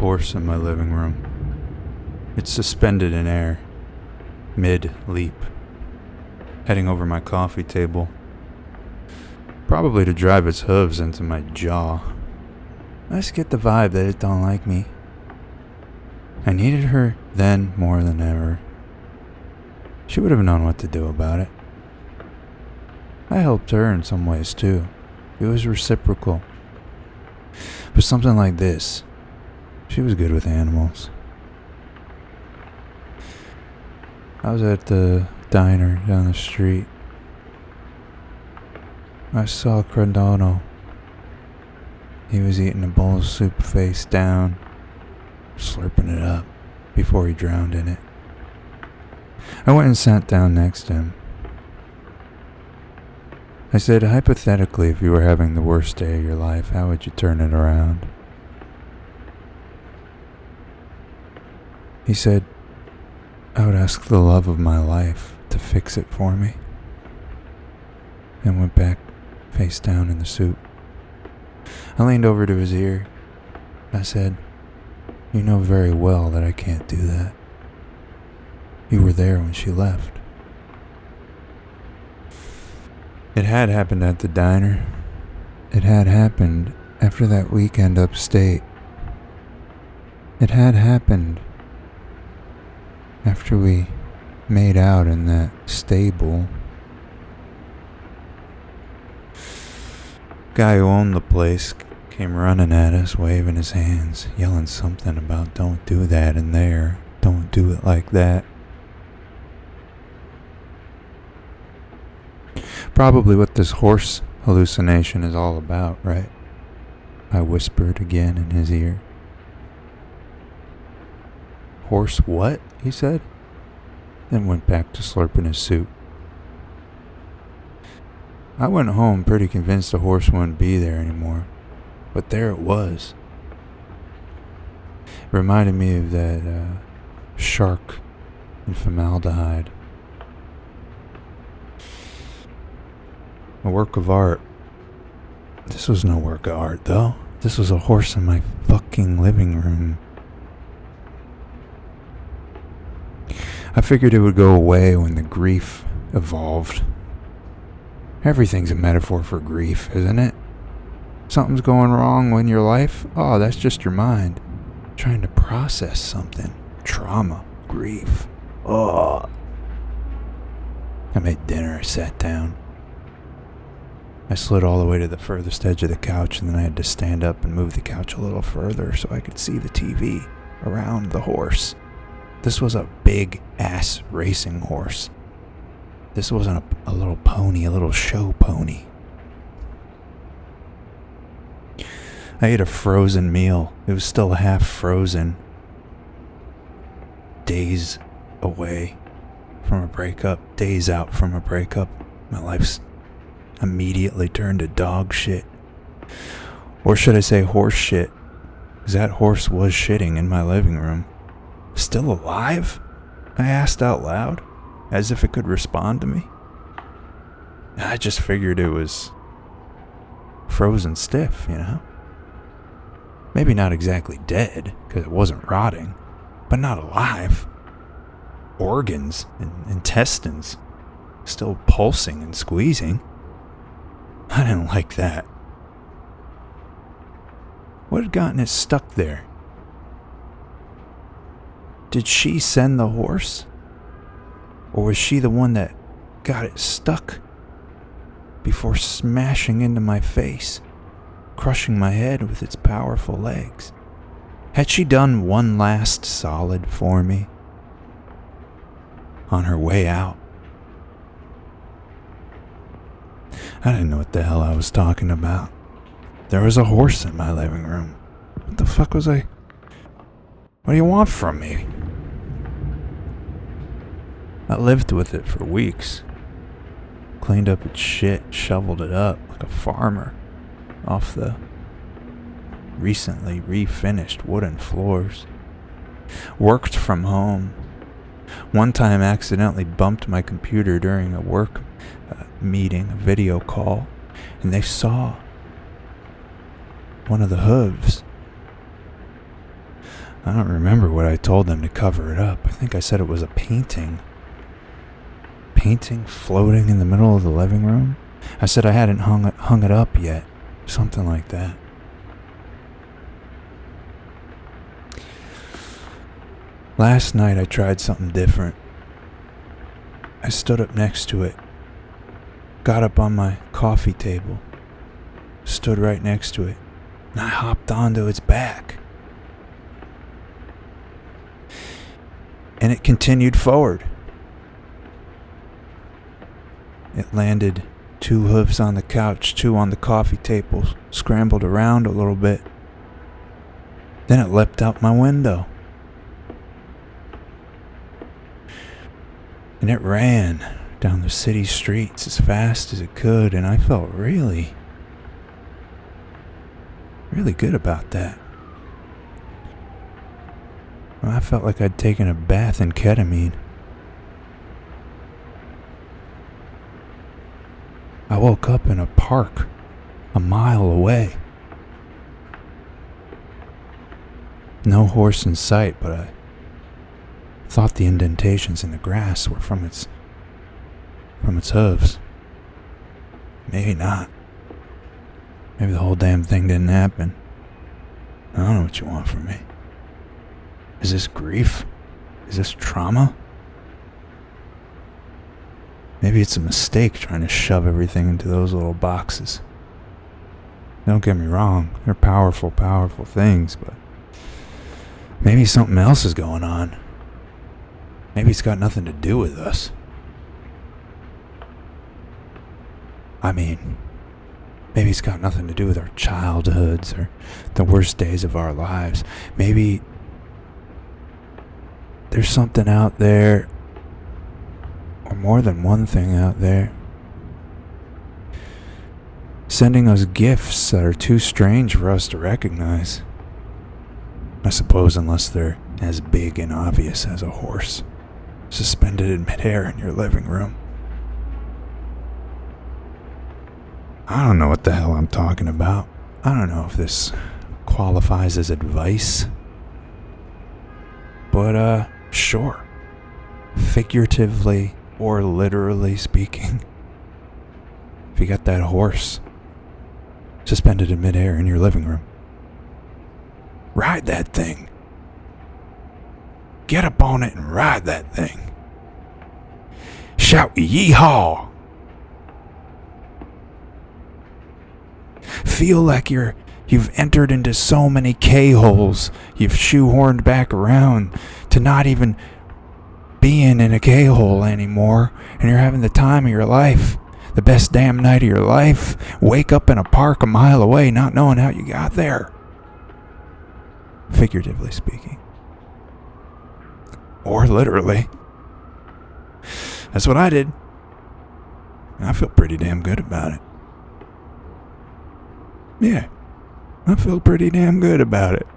horse in my living room. It's suspended in air, mid-leap, heading over my coffee table, probably to drive its hooves into my jaw. I just get the vibe that it don't like me. I needed her then more than ever. She would have known what to do about it. I helped her in some ways too. It was reciprocal. But something like this, she was good with animals. I was at the diner down the street. I saw Crondono. He was eating a bowl of soup face down, slurping it up before he drowned in it. I went and sat down next to him. I said, hypothetically, if you were having the worst day of your life, how would you turn it around? He said, I would ask the love of my life to fix it for me. And went back, face down in the soup. I leaned over to his ear. I said, you know very well that I can't do that. You were there when she left. It had happened at the diner. It had happened after that weekend upstate. It had happened after we made out in that stable. Guy who owned the place came running at us, waving his hands, yelling something about don't do that in there, don't do it like that. Probably what this horse hallucination is all about, right? I whispered again in his ear. Horse what? He said, then went back to slurping his soup. I went home pretty convinced the horse wouldn't be there anymore, but there it was. It reminded me of that shark in formaldehyde. A work of art. This was no work of art, though. This was a horse in my fucking living room. I figured it would go away when the grief evolved. Everything's a metaphor for grief, isn't it? Something's going wrong in your life? Oh, that's just your mind trying to process something. Trauma, grief. Oh. I made dinner, I sat down. I slid all the way to the furthest edge of the couch, and then I had to stand up and move the couch a little further so I could see the TV around the horse. This was a big-ass racing horse. This wasn't a little pony, a little show pony. I ate a frozen meal. It was still half frozen. Days away from a breakup. Days out from a breakup. My life's immediately turned to dog shit. Or should I say horse shit? Because that horse was shitting in my living room. Still alive? I asked out loud, as if it could respond to me. I just figured it was frozen stiff, you know? Maybe not exactly dead, because it wasn't rotting, but not alive. Organs and intestines still pulsing and squeezing. I didn't like that. What had gotten it stuck there? Did she send the horse? Or was she the one that got it stuck before smashing into my face, crushing my head with its powerful legs? Had she done one last solid for me on her way out? I didn't know what the hell I was talking about. There was a horse in my living room. What the fuck was I... What do you want from me? I lived with it for weeks. Cleaned up its shit, shoveled it up like a farmer off the recently refinished wooden floors. Worked from home. One time accidentally bumped my computer during a work meeting, a video call, and they saw one of the hooves. I don't remember what I told them to cover it up. I think I said it was a painting. Painting floating in the middle of the living room? I said I hadn't hung it up yet. Something like that. Last night I tried something different. I stood up next to it. Got up on my coffee table. Stood right next to it. And I hopped onto its back. And it continued forward. It landed 2 hooves on the couch, 2 on the coffee table, scrambled around a little bit. Then it leapt out my window. And it ran down the city streets as fast as it could, and I felt really good about that. I felt like I'd taken a bath in ketamine. I woke up in a park a mile away. No horse in sight, but I thought the indentations in the grass were from its hooves. Maybe not. Maybe the whole damn thing didn't happen. I don't know what you want from me. Is this grief? Is this trauma? Maybe it's a mistake trying to shove everything into those little boxes. Don't get me wrong, they're powerful, powerful things, but maybe something else is going on. Maybe it's got nothing to do with us. I mean, maybe it's got nothing to do with our childhoods or the worst days of our lives. Maybe there's something out there, or more than one thing out there, sending us gifts that are too strange for us to recognize. I suppose unless they're as big and obvious as a horse, suspended in midair in your living room. I don't know what the hell I'm talking about. I don't know if this qualifies as advice. But, sure. Figuratively or literally speaking, if you got that horse suspended in midair in your living room, ride that thing. Get up on it and ride that thing. Shout yeehaw. Feel like you've entered into so many K-holes, you've shoehorned back around to not even being in a K-hole anymore, and you're having the time of your life, the best damn night of your life. Wake up in a park a mile away not knowing how you got there. Figuratively speaking. Or literally. That's what I did. And I feel pretty damn good about it. Yeah, I feel pretty damn good about it.